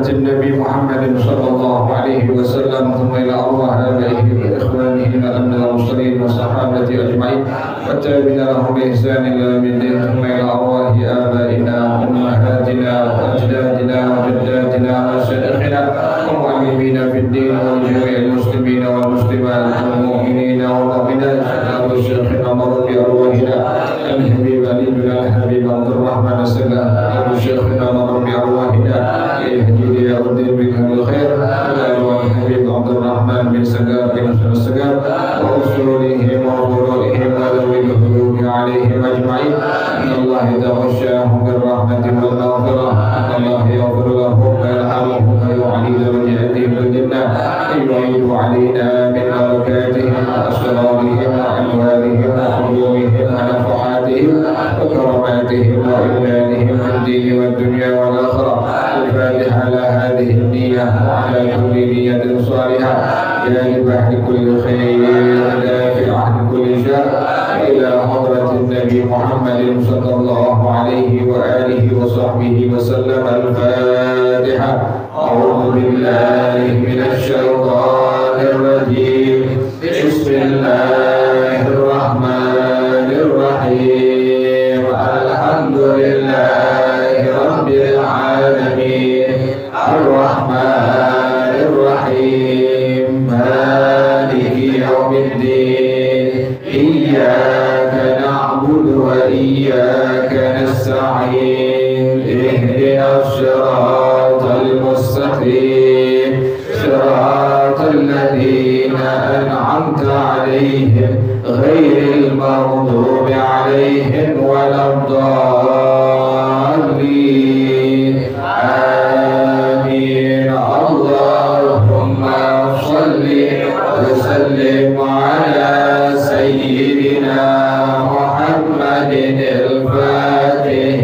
حضرة النبي محمد صلى الله عليه وسلم ثم إلى أرواح آبائه وإخوانه الأنبياء المرسلين والصحابة أجمعين والتابعين لهم بإحسان إلى يوم الدين ثم إلى أرواح آبائنا وأمهاتنا وأجدادنا وجداتنا ومشايخنا ومعلمينا في الدين ولجميع المسلمين والمسلمات والمؤمنين والمؤمنات وشيخنا مرض بأرواحنا الحبيب علي بن الحبيب عبد الرحمن السلام وشيخنا مرض بأرواحنا يهدي يا الدين بكم الخير وأرواح الحبيب عبد الرحمن بن سقار بن السقار وأصولهم وفروعهم وذوي الحلول عليهم أجمعين إن الله يتغشاهم بالرحمة والمغفرة إن الله يغفر لهم ويرحمهم ويعلي درجاتهم في الجنة يعيد علينا من بركاتهم وأسرارهم وأنوارهم وعلومهم ونفحاتهم وكراماتهم وإعلانهم في الدين والدنيا والآخرة. الفاتحة على هذه النية وعلى كل نية صالحة جالبة لكل خير ودافعة لكل شر إلى حضرة النبي محمد صلى الله عليه وآله وصحبه وسلم. الفاتحة. أعوذ بالله من الشيطان الرجيم. بسم الله الرحمن الرحيم. الحمد لله رب العالمين الرحمن الرحيم مالك يوم الدين إياك نعبد وإياك نستعين اهدنا الصراط المستقيم صراط الذين أنعمت عليهم غير المغضوب عليهم ولا الضالين آمين. اللهم صل وسلم على سيدنا محمد الفاتح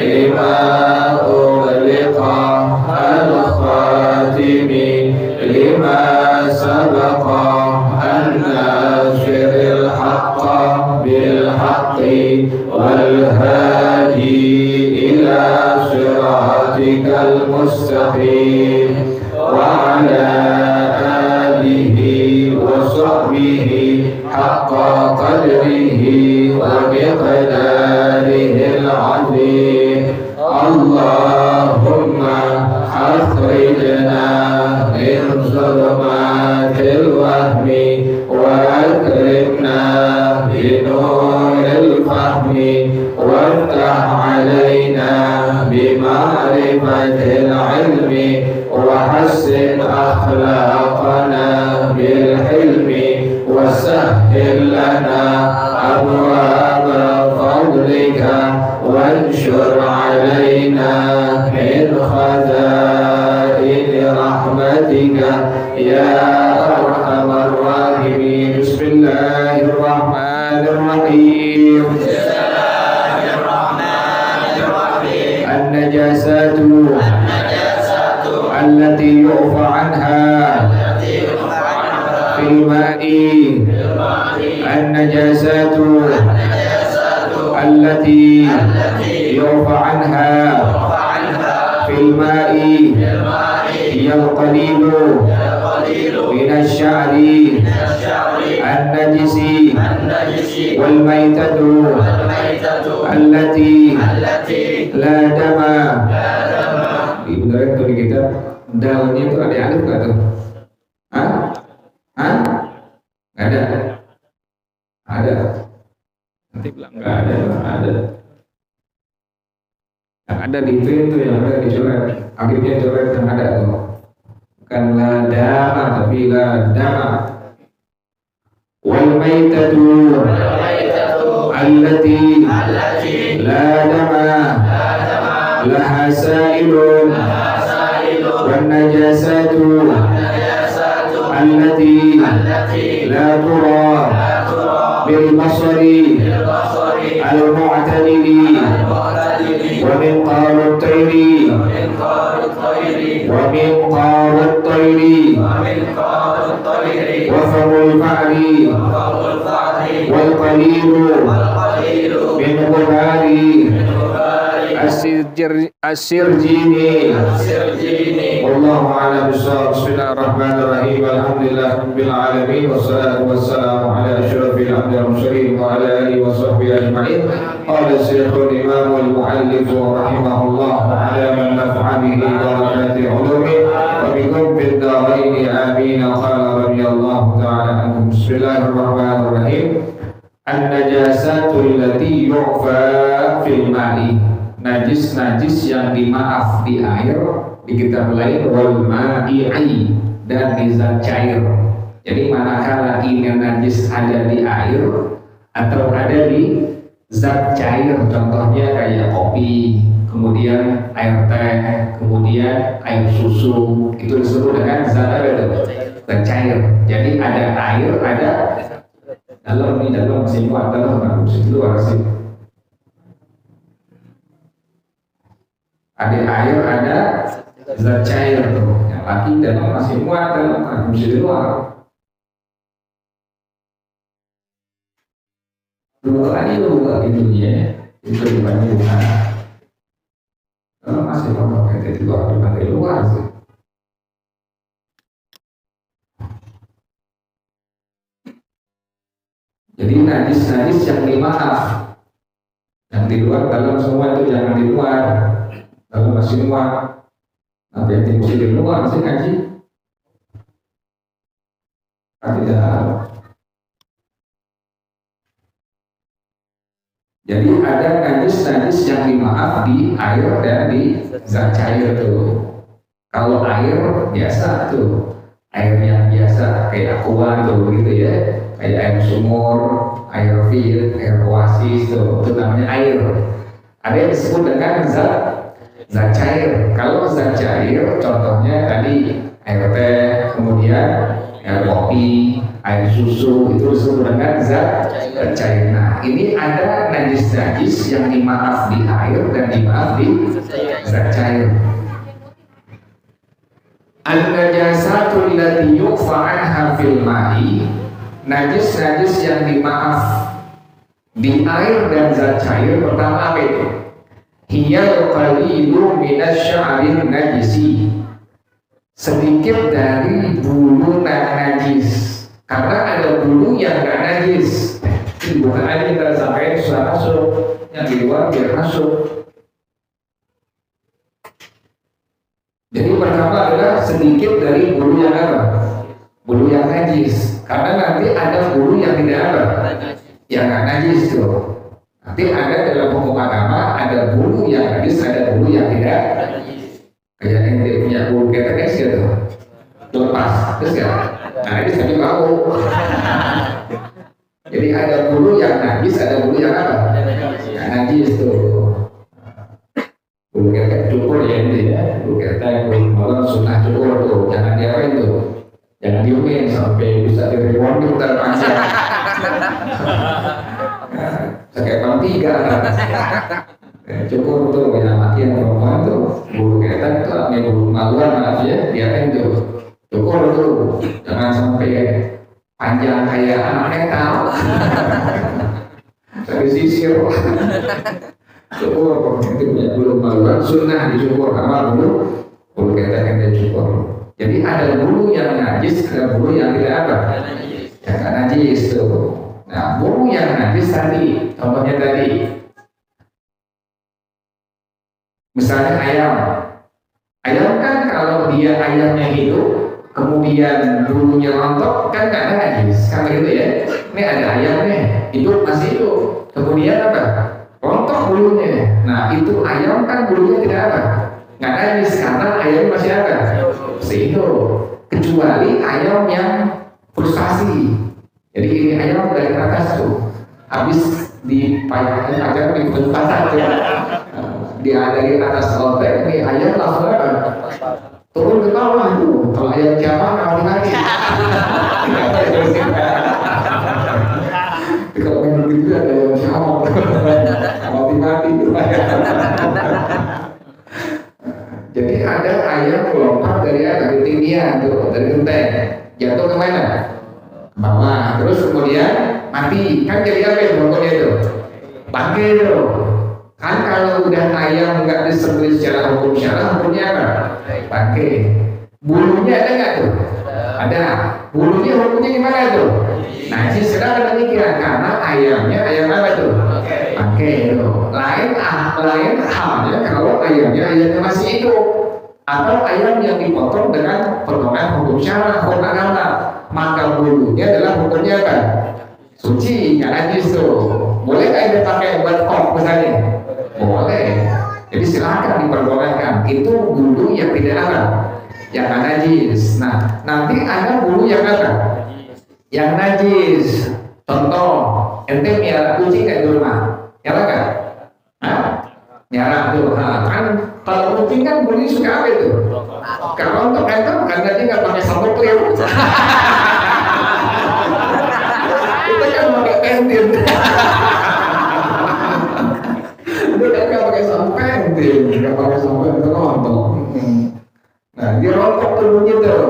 لما أغلق الخاتم لما سبق الناصر الحق بالحق والهادي إلى صراطك المستقيم وعلى آله وصحبه حق قدره ومقداره العظيم. اللهم أخرجنا من ظلمات الوهم وأكرمنا بنور الفهم وافتح علينا بمعرفة العلم وحسن أخلاقنا بالحلم وسهل لنا أبواب فضلك وانشر علينا من خزائن رحمتك يا أرحم الراحمين. بسم الله الرحمن الرحيم. النجاسات التي يعفى عنها في الماء. النجاسات التي يعفى عنها في الماء هي القليل من الشعر النجس والميتة التي لا دم. Ibarat kalau kita dalnya itu ada alif nggak tuh? Hah? Hah? Nggak ada? Ada. Nanti bilang nggak ada, ada. Yang ada di itu yang ada di coret. Akhirnya coret yang ada tuh. Bukan la dama tapi la dama. Wal maitatu allati la dama laha sa'ilun wan najasatu allati la tura bil basari al mu'tadili wa min qarat tayri wa min qarat tayri wa famul fa'ri wal qalilu min ghubari asid As-Sirjini. Wallahu a'lam bishawab. Bismillahirrahmanirrahim. Alhamdulillahirabbil alamin wassalatu wassalamu ala asyrafil anbiya'i wal mursalin wa ala alihi wa sahbihi ajma'in. Qala Syekhul Imam al-Muallif rahimahullah ala man naf'a bihi barakati ulumi wa bikum fid dharain amin. Qala radhiyallahu ta'ala anhum. Bismillahirrahmanirrahim. An-najasatul lati yu'fa fil ma'i. Najis-najis yang dimaaf di air, di kitab lain wal ma'i'i, dan di zat cair. Jadi manakala ini najis ada di air atau ada di zat cair, contohnya kayak kopi, kemudian air teh, kemudian air susu, itu disebut dengan zat apa itu? Zat cair. Jadi ada air, ada dalam masih muat, dalam masih luar sih. Ada air, ada zat cair tuh. Yang laki dalam masih muat, dalam masih luar. Dua kali lu di dunia itu dibanding bukan. Kalau masih mau pakai itu di luar sih. Jadi najis-najis yang dimaaf, yang di luar, dalam semua itu jangan di luar. Kalau masih muat, apa yang mesti di luar masih ngaji? Tidak. Jadi ada najis-najis yang dimaaf di air dan di zat cair tuh. Kalau air biasa tuh, air yang biasa kayak aqua tuh gitu ya, kayak air sumur, air fil, air oasis tuh, itu namanya air. Ada yang disebut dengan zat cair. Kalau zat cair contohnya tadi air teh, kemudian air kopi, air susu, itu disebut dengan zat cair. Nah, ini ada najis-najis yang dimaaf di air dan dimaaf di zat cair. An-najasatul lati yu'fa anha fil ma'i, najis-najis yang dimaaf di air dan zat cair. Pertama apa itu? Hiya qalilu minasy'arin najisi, sedikit dari bulu najis. Karena ada bulu yang gak najis, bukan aja kita sampai sudah masuk, yang di luar biar masuk. Jadi pertama adalah sedikit dari bulu yang apa? Bulu yang najis. Karena nanti ada bulu yang tidak apa? Yang gak najis tuh. Nanti ada dalam hukum agama, ada bulu yang najis, ada bulu yang tidak. Kayak ente punya bulu ketekes gitu, lepas, terus ya, najis tapi bau. Jadi ada bulu yang najis, ada bulu yang apa? Yang najis tuh. Bulu ketek cukur ya ente ya, bulu ketek, bulu malam sunnah cukur tuh, jangan diapain tuh, jangan diumin sampai bisa direward di putar panjang. Kayak bang tiga kan. Cukup tuh yang mati yang perempuan tuh bulu ketek tuh, bulu maluan maaf ya, biarin tuh. Cukup tuh, jangan sampai panjang kayak anak metal. Tapi sisir. Cukup itu punya bulu maluan, sunnah dicukur sama bulu ketek yang dicukur. Jadi ada bulu yang najis, ada bulu yang tidak apa? Yang tak najis tuh. Nah, bulu yang najis tadi, contohnya tadi, misalnya ayam kan kalau dia ayamnya hidup, kemudian bulunya rontok, kan nggak najis, kan begitu ya? Ini ada ayamnya, hidup masih hidup, kemudian apa? Rontok bulunya. Nah, itu ayam kan bulunya tidak apa? Nggak najis, karena ayam masih ada, masih hidup. Kecuali ayam yang frustasi. Jadi ini ayam dari atas tuh, habis dipajakan aja di pasar tuh, dia dari atas lotek, ini ayam langsung apa? Turun ke bawah tuh, kalau ayam jamaah nggak mati. Kalau memang begitu ada ayam jamaah, mati tuh. Jadi ada ayam lompat dari ketinggian tuh, dari genteng, jatuh ke mana? Bawah, terus kemudian mati, kan jadi apa itu pokoknya itu? Bangke itu. Kan kalau udah ayam nggak disembelih secara hukum syara, hukumnya apa? Pakai. Bulunya ada nggak tuh? Ada. Bulunya hukumnya gimana tuh? Najis. Kenapa demikian? Karena ayamnya ayam apa tuh? Pakai tuh. Lain halnya kalau ayamnya masih hidup atau ayam yang dipotong dengan potongan hukum syara, hukum agama, maka bulunya adalah hukumnya apa? Suci, nggak najis tuh. Boleh nggak dia pakai buat kok misalnya? Boleh. Jadi silakan diperbolehkan. Itu bulu yang tidak apa? Yang najis. Nah, nanti ada bulu yang apa? Yang najis. Contoh, ente miara kucing nggak di rumah? Miara nggak? Miara tuh. Kan kalau kucing kan bulunya suka apa itu? Kalau untuk ente karena dia nggak pakai sampo clear. Kita kan pakai pentin. Dia nggak pakai sampo pentin, nggak pakai sampo itu rontok. Nah, dia rontok bulunya tuh.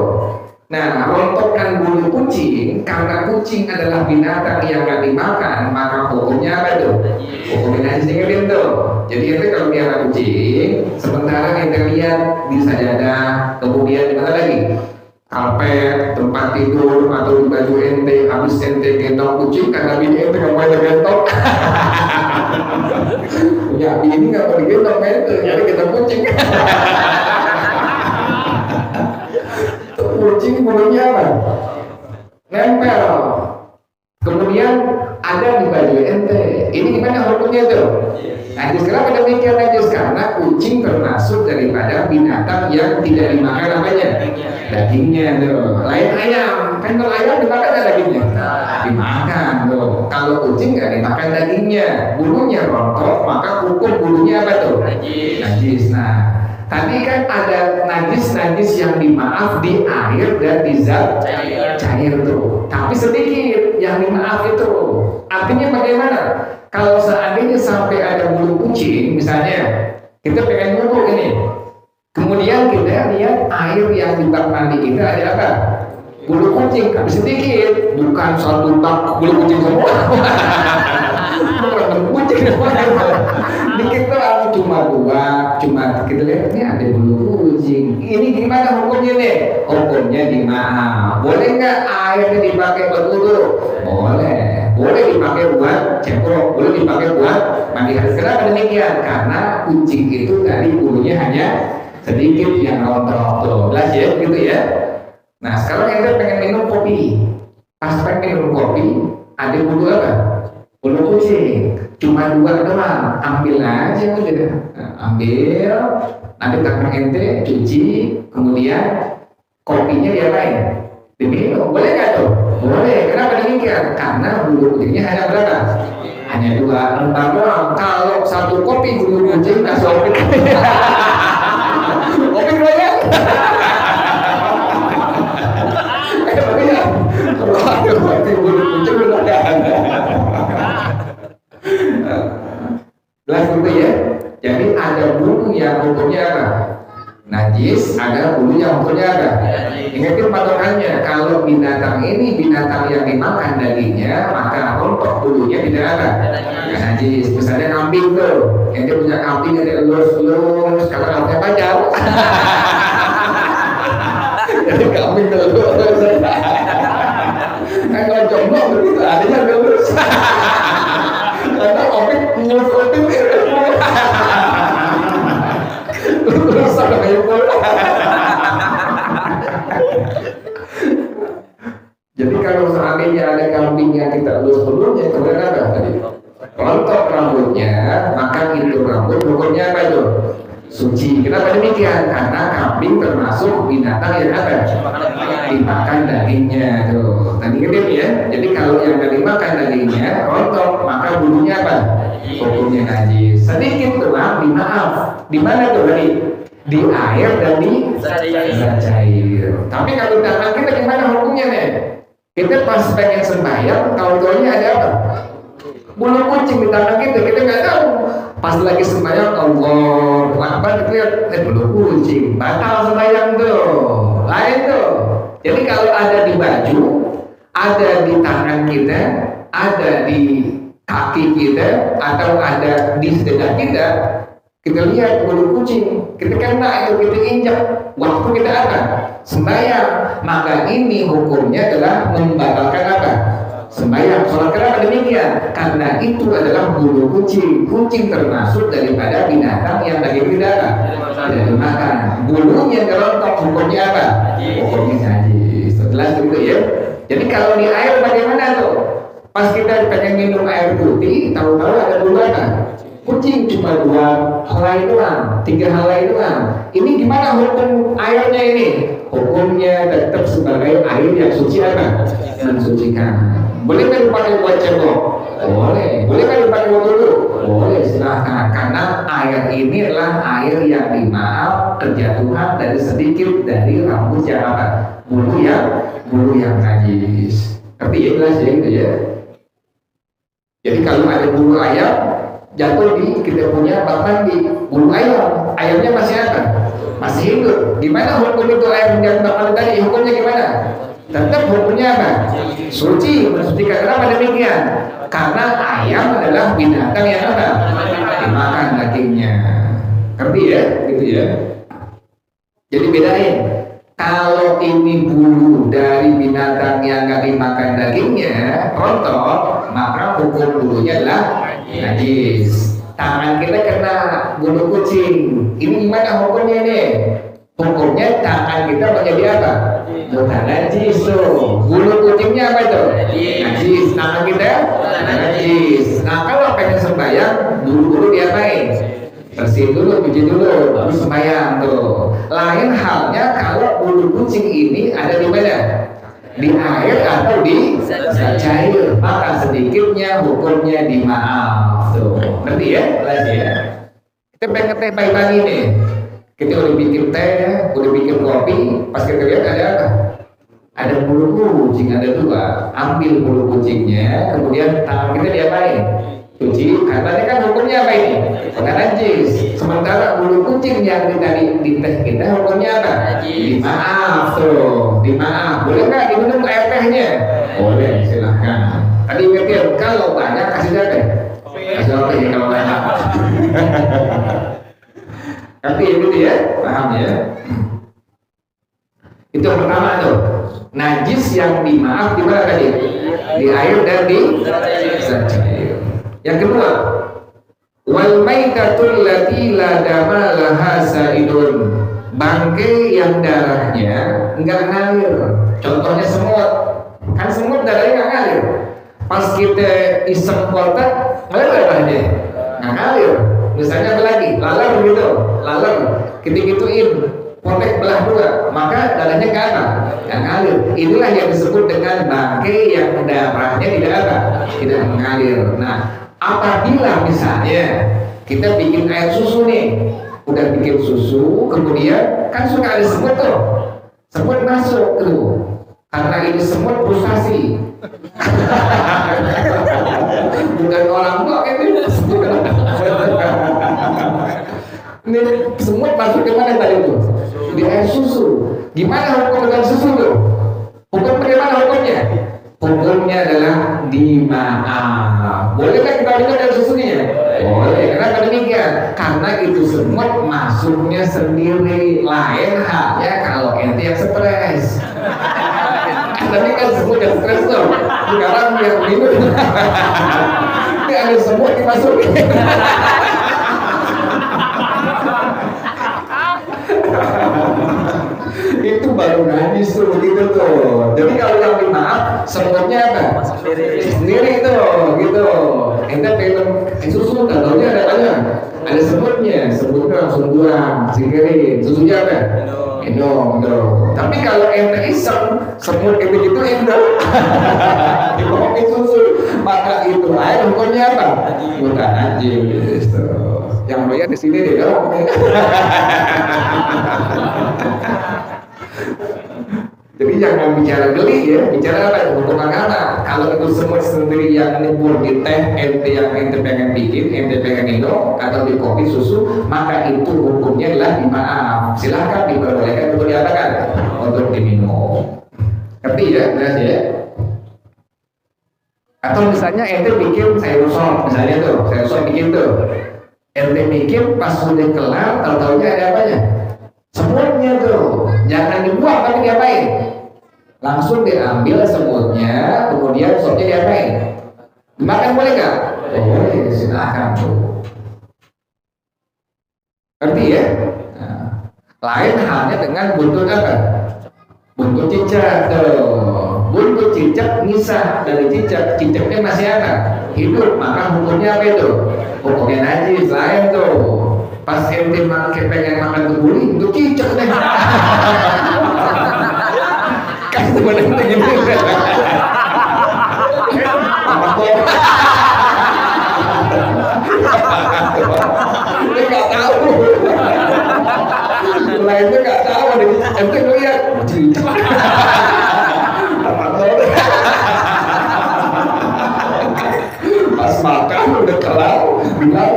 Nah, rontokkan bulu kucing karena kucing adalah binatang yang nggak dimakan, maka hukumnya apa tuh? Hukumnya najis, dengerin tuh. Jadi itu kalau miara kucing, sementara ente lihat di sajadah, kemudian di mana lagi? Karpet, tempat tidur, atau di baju ente, habis ente gendong kucing karena bini ente nggak mau gendong. Ya bini nggak mau digendong ente, jadi kita kucing. Kucing bulunya apa? Nempel. Kemudian ada di baju ente. Ini gimana hukumnya tuh? Najis. Kenapa demikian najis? Karena kucing termasuk daripada binatang yang tidak dimakan namanya dagingnya tuh. Lain ayam. Kan kalau ayam dimakan ada dagingnya? Dimakan tuh. Kalau kucing nggak dimakan dagingnya, bulunya rontok, maka hukum bulunya apa tuh? Najis. Nah, tadi kan ada najis yang dimaaf di air dan di zat cair tuh. Tapi sedikit yang dimaaf itu. Artinya bagaimana? Kalau seandainya sampai ada bulu kucing, misalnya kita pengen nyuruh ini, kemudian kita lihat air yang di bak mandi kita ada apa? Bulu kucing, tapi sedikit, bukan satu bak bulu kucing semua. Bukan kucing dikit doang, cuma dua, cuma kita lihat ini ada bulu kucing. Ini gimana hukumnya nih? Hukumnya dimaaf. Boleh nggak airnya dipakai buat wudu? Boleh. Boleh dipakai buat cemprok, boleh dipakai buat mandi hadas. Kenapa demikian? Karena kucing itu tadi bulunya hanya sedikit yang rontok tuh. Jelas ya, gitu ya. Nah, sekarang ente pengen minum kopi. Pas pengen minum kopi, ada bulu apa? Bulu kucing. Cuma dua doang. Ambil aja udah. Nah, ambil. Nanti tangan ente cuci, kemudian kopinya diapain? Diminum. Boleh nggak tuh? Boleh. Kenapa demikian? Karena bulu kucingnya hanya berapa? Hanya dua lembar doang. Kalau satu kopi bulu kucing kasih kopi. Kopi banyak. Kalau ada kopi bulu kucing belum ada. Jelas gitu ya. Jadi ada bulu yang hukumnya apa? Najis, ada bulu yang hukumnya apa? Ingatin patokannya. Kalau binatang ini binatang yang dimakan dagingnya, maka rontok bulunya tidak ada. Najis. Misalnya kambing tuh, yang dia punya kambing ada elus-elus, kalau rambutnya panjang. Jadi kambing elus. Kan kalau jomblo begitu, adanya elus. Karena opik nyusutin terus kayak bola. Jadi kalau seandainya ada kambing yang kita elus belumnya, kemudian apa tadi? Rontok rambutnya, maka itu rambut hukumnya apa itu? Suci. Kenapa demikian? Karena kambing termasuk binatang yang apa? Dimakan dagingnya tuh. Tadi gede ya. Jadi kalau yang nggak dimakan dagingnya rontok, maka bulunya apa? Hukumnya najis. Sedikit doang dimaaf. Di mana tuh tadi? Di air dan di zat cair. Tapi kalau tangan kita gimana hukumnya nih? Kita pas pengen sembahyang, tahu-taunya ada apa? Bulu kucing di tangan kita nggak tahu. Pas lagi sembahyang, Allah Akbar, kita lihat bulu kucing, batal sembahyang tuh. Lain tuh. Jadi kalau ada di baju, ada di tangan kita, ada di kaki kita atau ada di sekitar kita lihat bulu kucing, kita kena itu, kita injak, waktu kita apa? Sembahyang. Maka ini hukumnya adalah membatalkan apa? Sembahyang. Sholat kenapa demikian? Karena itu adalah bulu kucing. Kucing termasuk daripada binatang yang daging tidak dimakan. Bulunya kerontok, hukumnya apa? Hukumnya najis. Setelah itu ya. Jadi kalau di air bagaimana tuh? Pas kita pengen minum air putih, tahu-tahu ada bulu apa? Kucing cuma 2 helai doang, 3 helai doang. Ini gimana hukum airnya ini? Hukumnya tetap sebagai air yang suci apa? Mensucikan. Boleh kan dipakai buat cebok? Boleh. Boleh kan dipakai buat wudhu? Boleh, silahkan. Karena air ini adalah air yang dimaaf terjatuhan dari sedikit dari rambut yang apa? Bulu yang najis. Tapi ya jelas ya gitu ya. Jadi kalau ada bulu ayam jatuh di kita punya bak mandi, bulu ayam, ayamnya masih apa? Masih hidup. Gimana hukum itu ayam yang bak mandi tadi? Hukumnya gimana? Tetap hukumnya apa? Suci, mensucikan. Kenapa demikian? Karena ayam adalah binatang yang apa? Dimakan dagingnya. Ngerti ya? Gitu ya. Jadi bedain. Kalau ini bulu dari binatang yang nggak dimakan dagingnya, rontok, maka hukum bulunya adalah najis. Tangan kita kena bulu kucing, ini gimana hukumnya nih? Hukumnya tangan kita menjadi apa? Bukan najis tuh. Bulu kucingnya apa itu? Najis. Tangan kita najis. Nah kalau pengen sembahyang, bulu-bulu diapain? Bersih dulu, cuci dulu, baru sembahyang tuh. Lain halnya kalau bulu kucing ini ada di mana? Di air atau di cair, maka sedikitnya hukumnya dimaaf tuh. Ngerti ya? Lagi ya. Kita pengen teh pagi-pagi nih. Kita udah bikin teh, udah bikin kopi, pas kita lihat ada apa? Ada bulu kucing, ada 2. Ambil bulu kucingnya, kemudian tangan kita diapain? Cuci, karena kan hukumnya apa ini? Bukan najis. Sementara bulu kucing yang tadi di teh kita hukumnya apa? Dimaaf tuh, dimaaf. Boleh nggak diminum air tehnya? Boleh, silahkan. Tadi ingetin, kalau banyak kasih teh. Kasih teh kalau banyak. Tapi itu ya, paham ya? Itu yang pertama tuh. Najis yang dimaaf di mana tadi? Di air dan di cair. Yang kedua, wal maitatul lati la dama laha saidun. Bangkai yang darahnya enggak ngalir. Contohnya semut. Kan semut darahnya enggak ngalir. Pas kita iseng kotak, ngalir darahnya? Enggak ngalir. Misalnya apa lagi? Laler gitu. Laler. Kita gituin. Potek belah 2, maka darahnya enggak apa? Enggak ngalir. Inilah yang disebut dengan bangkai yang darahnya tidak apa? Tidak mengalir. Nah, apabila misalnya kita bikin air susu nih, udah bikin susu, kemudian kan suka ada semut tuh, semut masuk tuh, karena ini semut frustasi, bukan orang tua kan ini, ini semut masuk ke mana tadi tuh? Di air susu. Gimana hukum dengan susu tuh? Hukum bagaimana hukumnya? Hukumnya adalah dimaaf. Boleh kan kita minum dari susunya? Boleh. Kenapa demikian? Karena itu semut masuknya sendiri. Lain halnya kalau ente yang stres. Tapi kan semut yang stres tuh. Sekarang yang minum. Ini ada semut dimasukin. Itu baru najis tuh begitu tuh. Jadi kalau yang dimaaf semutnya apa? Sendiri tuh gitu. Ente pengen susu, tak tahunya ada semutnya langsung buang, singkirin. Susunya apa? Minum tuh. Tapi kalau ente iseng semut kayak begitu itu dibawa susu, maka itu air hukumnya apa? Bukan najis tuh. Yang lihat di sini deh dong. Jadi jangan bicara geli ya, bicara apa? Hukum agama. Kalau itu semut sendiri yang nyebur di teh, ente yang ente pengen bikin, ente pengen minum, atau di kopi susu, maka itu hukumnya adalah dimaaf. Silahkan diperbolehkan untuk diapakan? Untuk diminum. Ngerti ya? Jelas ya? Atau misalnya ente bikin sayur sop, misalnya tuh sayur sop bikin tuh, ente bikin pas sudah kelar, tahu-taunya ada apanya? Semutnya tuh, jangan dibuang tapi diapain? Langsung diambil semutnya, kemudian sopnya diapain? Dimakan boleh nggak? Boleh, silakan tuh. Ngerti ya? Nah, lain halnya dengan buntut apa? Buntut cicak tuh. Buntut cicak misah dari cicak, cicaknya masih ada hidup, maka hukumnya apa itu? Hukumnya najis, lain tuh. Pas ente pengen makan kebuli, itu cicak deh. Kan sebenarnya gitu. Dia nggak tahu. Lainnya nggak tahu deh. Ente ngeliat cicak. Pas makan udah kelar, bilang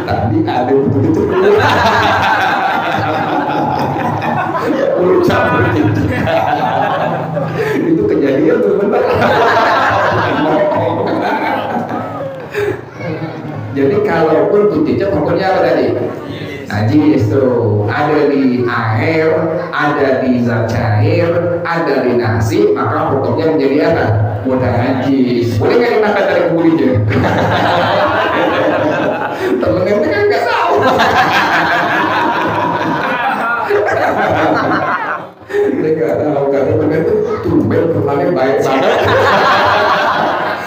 tadi ada begitu urusan itu kejadian tuh benar. Jadi kalaupun tutisnya pokoknya apa tadi? Najis tuh, ada di air, ada di zat cair, ada di nasi, maka hukumnya menjadi apa? Mudah najis. Boleh nggak dimakan dari kulinya? Temen-temen kan nggak tahu. Dia nggak tahu, karena temen itu tumben kemarin baik banget.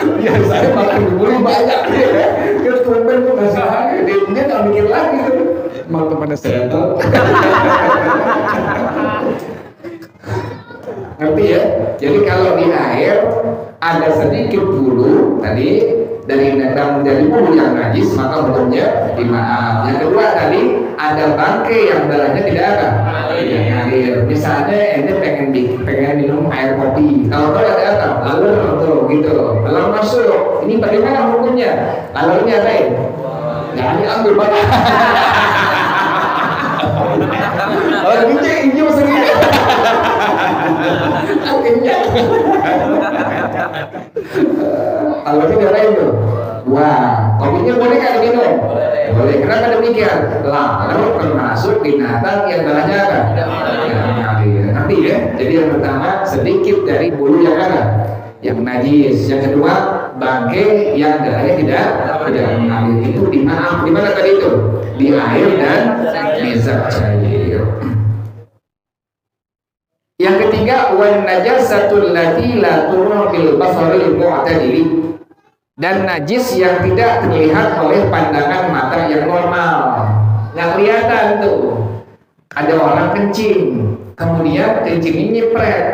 Biasanya makan kebuli banyak ya. Dia tumben tuh masalahnya, dia nggak mikir lagi tuh. Mau kepada saya tuh. Ngerti ya? Jadi kalau di air ada sedikit bulu tadi dari bulu yang najis, maka hukumnya dimaaf. Yang kedua tadi ada bangkai yang darahnya tidak ada, tidak ngalir. Misalnya ente pengen minum air kopi, kalau ada apa? Lalu tuh gitu, lalu masuk. Ini bagaimana hukumnya? Lalunya apa? Jangan diambil banyak. Kalau ini masih ini. Akhirnya. Kalau ini lain tuh. Wah, kopinya boleh nggak diminum? Boleh. Kenapa demikian? Lalu termasuk binatang yang darahnya apa? Nanti ya. Jadi yang pertama sedikit dari bulu yang ada, yang najis. Yang kedua bangkai yang darahnya tidak mengalir. Itu dimaaf. Di mana tadi itu? Di air dan di zat cair. Yang ketiga, wan najasatul lati la turah bil basaril mu'tadili, dan najis yang tidak terlihat oleh pandangan mata yang normal. Nggak kelihatan tuh. Ada orang kencing, kemudian kencingnya nyepret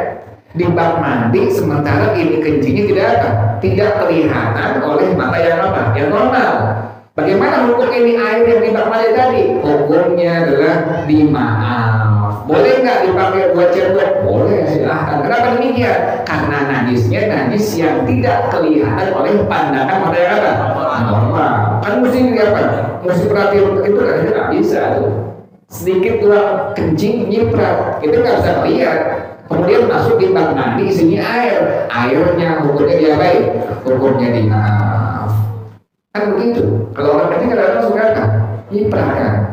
di bak mandi, sementara ini kencingnya tidak kelihatan oleh mata yang apa? Yang normal. Bagaimana hukum ini air yang di bak mandi tadi? Hukumnya adalah dimaaf. Boleh nggak dipakai buat cebok? Boleh, silahkan. Kenapa demikian? Karena najisnya najis yang tidak kelihatan oleh pandangan mata yang apa? Normal. Kan mesti apa? Mesti perhatian untuk itu kan nggak bisa tuh. Sedikit doang kencing nyiprat, itu nggak bisa lihat. Kemudian masuk di bak mandi isinya air, airnya hukumnya diapain? Hukumnya dimaaf. Kan begitu. Kalau orang kencing kadang-kadang suka apa? Nyiprat kan.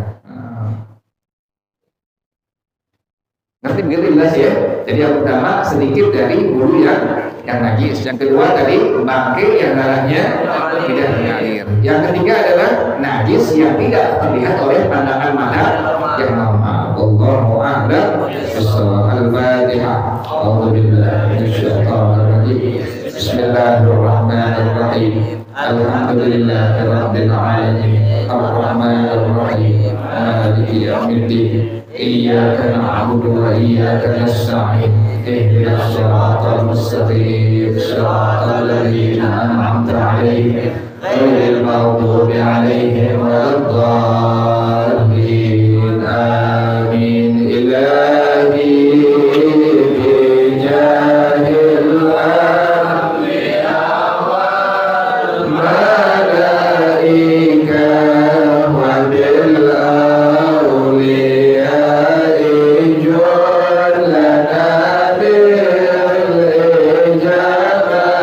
Ngerti begitu jelas ya? Jadi yang pertama sedikit dari bulu yang najis. Yang kedua tadi bangkai yang darahnya tidak mengalir. Yang ketiga adalah najis yang tidak terlihat oleh pandangan mata yang normal. Allahu a'lam bishawab. Al-Fatihah. A'udzubillahi minasyaitonir rajim. Bismillahirrahmanirrahim. Alhamdulillahirabbil alamin. Ar-Rahmanir Rahim. Maliki yaumiddin. إياك نعبد وإياك نستعين اهدنا الصراط المستقيم صراط الذين أنعمت عليهم غير المغضوب عليهم ولا الضالين آمين إلهي بجاه الأنبياء والملائكة وبالأولياء لنا بالإجابة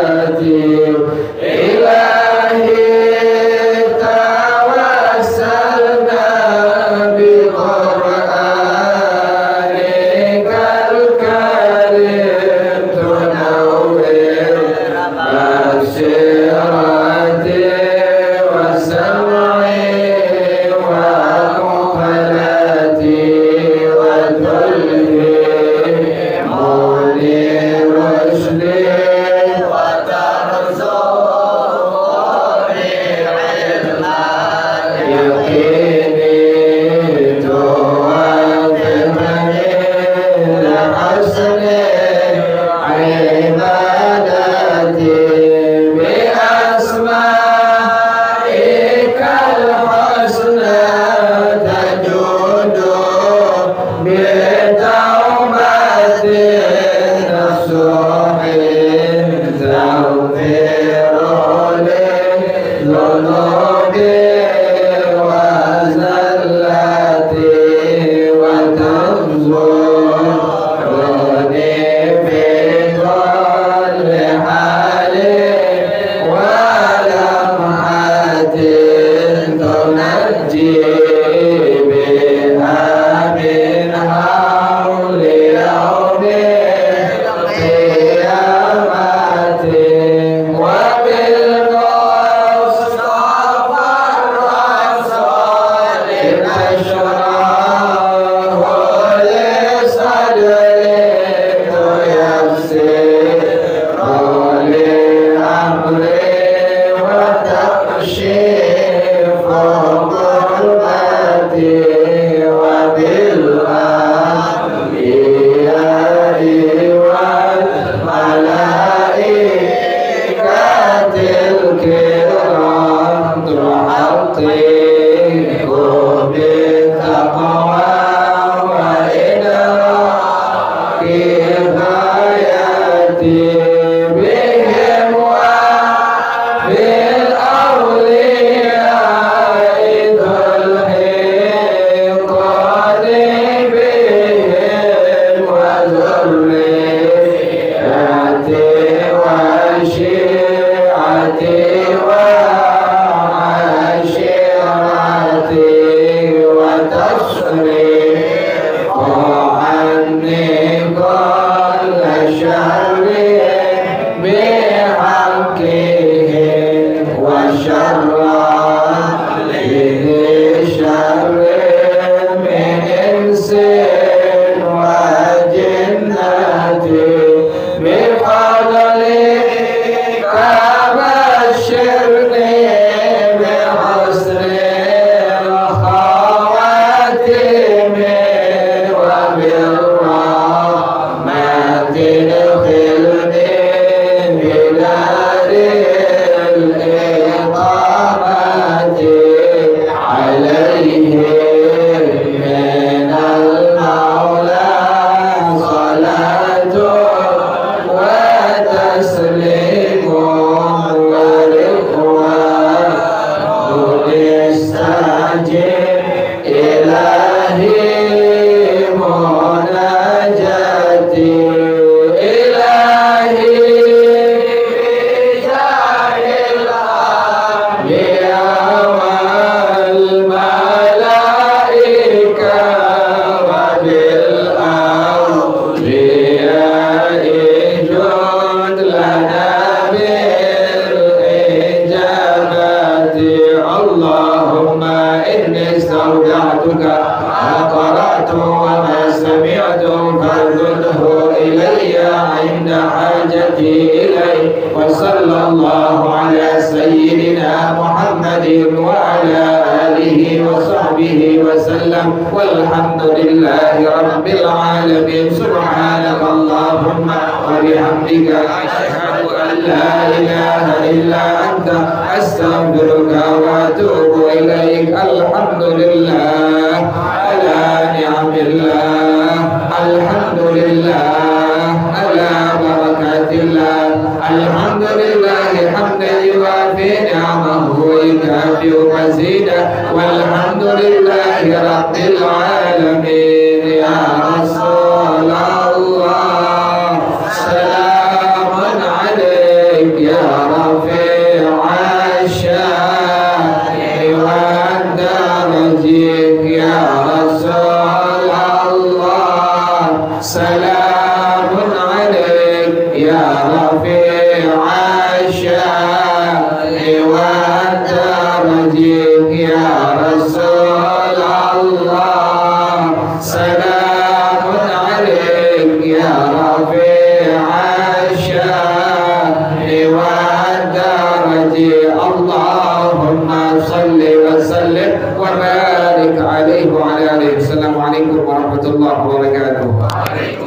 Assalamualaikum warahmatullahi wabarakatuh.